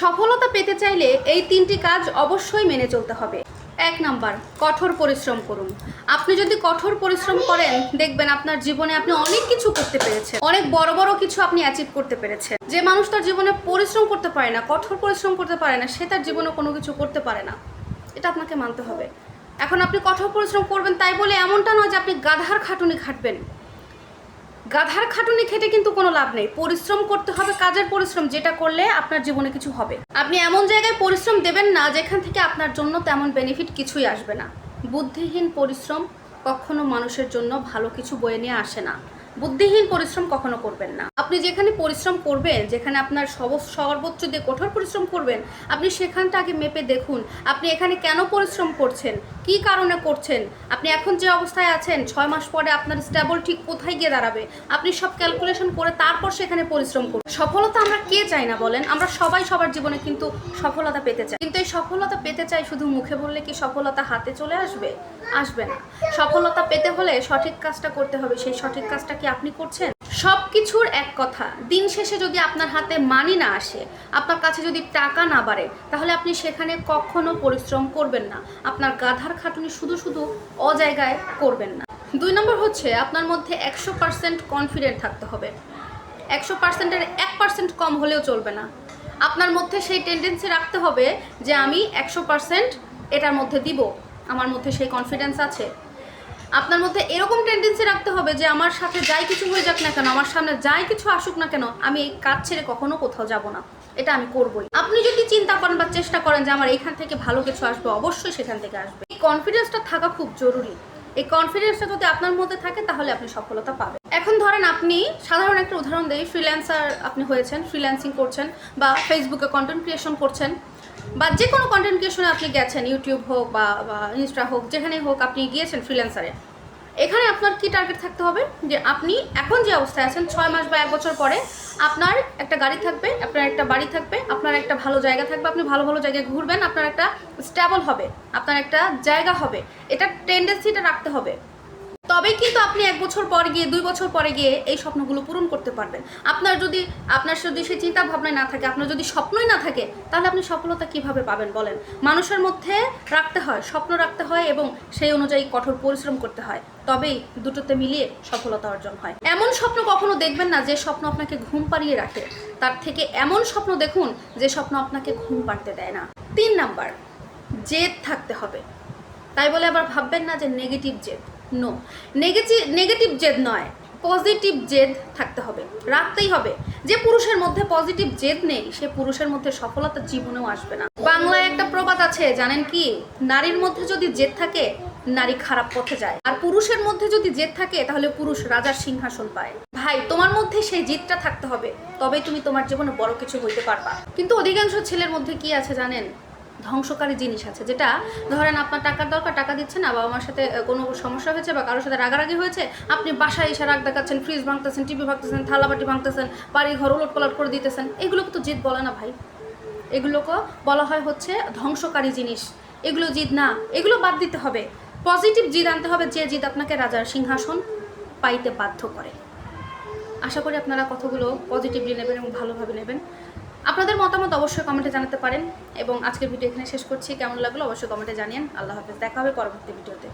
সফলতা পেতে চাইলে এই 3টি কাজ অবশ্যই মেনে চলতে হবে। 1 নাম্বার, কঠোর পরিশ্রম করুন। আপনি যদি কঠোর পরিশ্রম করেন দেখবেন আপনার জীবনে আপনি অনেক কিছু করতে পেরেছেন, অনেক বড় বড় কিছু আপনি অ্যাচিভ করতে পেরেছেন। যে মানুষ তার জীবনে পরিশ্রম করতে পারে না, কঠোর পরিশ্রম করতে পারে না, সে তার জীবনে কোনো কিছু করতে পারে না, এটা আপনাকে মানতে হবে। এখন আপনি কঠোর পরিশ্রম করবেন তাই বলে এমনটা নয় যে আপনি গাধার খাটুনি খাটবেন। গাধার খাটুনি খেটে কিন্তু কোনো লাভ নেই। পরিশ্রম করতে হবে, কাজের পরিশ্রম, যেটা করলে আপনার জীবনে কিছু হবে। আপনি এমন জায়গায় পরিশ্রম দেবেন না যেখান থেকে আপনার জন্য তেমন বেনিফিট কিছুই আসবে না। বুদ্ধিহীন পরিশ্রম কখনো মানুষের জন্য ভালো কিছু বয়ে নিয়ে আসে না। বুদ্ধিহীন পরিশ্রম কখনো করবেন না। আপনি যেখানে পরিশ্রম করবেন, যেখানে আপনার সর্বোচ্চ দিয়ে কঠোর পরিশ্রম করবেন, আপনি সেখানটা আগে মেপে দেখুন আপনি এখানে কেন পরিশ্রম করছেন, কি কারণে করছেন। আপনি এখন যে অবস্থায় আছেন 6 মাস পরে আপনার স্টেবল ঠিক কোথায় গিয়ে দাঁড়াবে, আপনি সব ক্যালকুলেশন করে তারপর সেখানে পরিশ্রম করুন। সফলতা আমরা কে চাই না বলেন? আমরা সবাই সবার জীবনে কিন্তু সফলতা পেতে চাই, কিন্তু এই সফলতা পেতে চাই শুধু মুখে বললে কি সফলতা হাতে চলে আসবে? আসবে না। সফলতা পেতে হলে সঠিক কাজটা করতে হবে। সেই সঠিক কাজটা কি আপনি করছেন? সব কিছুর এক কথা, দিন শেষে যদি আপনার হাতে মানি না আসে, আপনার কাছে যদি টাকা না বাড়ে, তাহলে আপনি সেখানে কখনো পরিশ্রম করবেন না। আপনার গাধার খাটুনি শুধু শুধু অজায়গায় করবেন না। 2 নম্বর হচ্ছে আপনার মধ্যে 100% কনফিডেন্ট থাকতে হবে। 100%-এর 1% কম হলেও চলবে না। আপনার মধ্যে সেই টেন্ডেন্সি রাখতে হবে যে আমি 100% এটার মধ্যে দিব, আমার মধ্যে সেই কনফিডেন্স আছে। আপনার মধ্যে এরকম টেন্ডেন্সি রাখতে হবে যে আমার সাথে যাই কিছু হয়ে যাক না কেন, আমার সামনে যাই কিছু আসুক না কেন, আমি এই কাজ ছেড়ে কখনো কোথাও যাব না, এটা আমি করবই। আপনি যদি চিন্তা করেন বা চেষ্টা করেন যে আমার এইখান থেকে ভালো কিছু আসবে, অবশ্যই সেখান থেকে আসবে। এই কনফিডেন্সটা থাকা খুব জরুরি। এই কনফিডেন্সটা যদি আপনার মধ্যে থাকে তাহলে আপনি সফলতা পাবেন। এখন ধরেন আপনি সাধারণ একটা উদাহরণ দেই, ফ্রিল্যান্সার আপনি হয়েছেন, ফ্রিল্যান্সিং করছেন বা ফেসবুকে কন্টেন্ট ক্রিয়েশন করছেন বা যে কোনো কন্টেন্ট ক্রিয়েশনে আপনি গেছেন, ইউটিউব হোক বা ইনস্টা হোক, যেখানেই হোক আপনি গিয়েছেন ফ্রিল্যান্সারে। এখানে আপনার কি টার্গেট থাকতে হবে যে আপনি এখন যে অবস্থায় আছেন 6 মাস বা 1 বছর পরে আপনার একটা গাড়ি থাকবে, আপনার একটা বাড়ি থাকবে, আপনার একটা ভালো জায়গা থাকবে, আপনি ভালো ভালো জায়গায় ঘুরবেন, আপনার একটা স্টেবল হবে, আপনার একটা জায়গা হবে। এটা টেন্ডেন্সিটা রাখতে হবে। তবেই কিন্তু আপনি 1 বছর পর গিয়ে 2 বছর পরে গিয়ে এই স্বপ্নগুলো পূরণ করতে পারবেন। আপনার যদি সেই চিন্তা ভাবনায় না থাকে, আপনার যদি স্বপ্নই না থাকে, তাহলে আপনি সফলতা কিভাবে পাবেন বলেন? মানুষের মধ্যে রাখতে হয়, স্বপ্ন রাখতে হয় এবং সেই অনুযায়ী কঠোর পরিশ্রম করতে হয়, তবেই দুটোতে মিলিয়ে সফলতা অর্জন হয়। এমন স্বপ্ন কখনো দেখবেন না যে স্বপ্ন আপনাকে ঘুম পাড়িয়ে রাখে, তার থেকে এমন স্বপ্ন দেখুন যে স্বপ্ন আপনাকে ঘুম পাড়তে দেয় না। 3 নাম্বার, জেদ থাকতে হবে। তাই বলে আবার ভাববেন না যে নেগেটিভ জেদ, নো, নেগেটিভ জেদ নয়, পজিটিভ জেদ থাকতে হবে, রাখতেই হবে। যে পুরুষের মধ্যে পজিটিভ জেদ নেই সে পুরুষের মধ্যে সফলতা জীবনেও আসবে না। বাংলায় একটা প্রবাদ আছে জানেন কি? নারীর মধ্যে যদি জেদ থাকে নারী খারাপ পথে যায়, আর পুরুষের মধ্যে যদি জেদ থাকে তাহলে পুরুষ রাজার সিংহাসন পায়। ভাই, তোমার মধ্যে সেই জেদটা থাকতে হবে, তবেই তুমি তোমার জীবনে বড় কিছু হইতে পারবা। কিন্তু অধিকাংশ ছেলের মধ্যে কি আছে জানেন? ধ্বংসকারী জিনিস আছে, যেটা ধরেন আপনার টাকার দরকার, টাকা দিচ্ছে না, বাবা মার সাথে কোনো সমস্যা হয়েছে বা কারোর সাথে রাগারাগি হয়েছে, আপনি বাসায় এসে রাগ দেখাচ্ছেন, ফ্রিজ ভাঙতেছেন, টিভি ভাঙতেছেন, থালাবাটি ভাঙতেছেন, বাড়ি ঘর উলট পালট করে দিতেছেন। এগুলোকে তো জিদ বলে না ভাই, এগুলোকে বলা হয় হচ্ছে ধ্বংসকারী জিনিস। এগুলো জিদ না, এগুলো বাদ দিতে হবে। পজিটিভ জিদ আনতে হবে, যে জিদ আপনাকে রাজার সিংহাসন পাইতে বাধ্য করে। আশা করি আপনারা কথাগুলো পজিটিভলি নেবেন এবং ভালোভাবে নেবেন। আপনাদের মতামত অবশ্যই কমেন্টে জানাতে পারেন এবং আজকের ভিডিও এখানে শেষ করছি। কেমন লাগলো অবশ্যই কমেন্টে জানিয়েন। আল্লাহ হাফেজ, দেখা হবে পরবর্তী ভিডিওতে।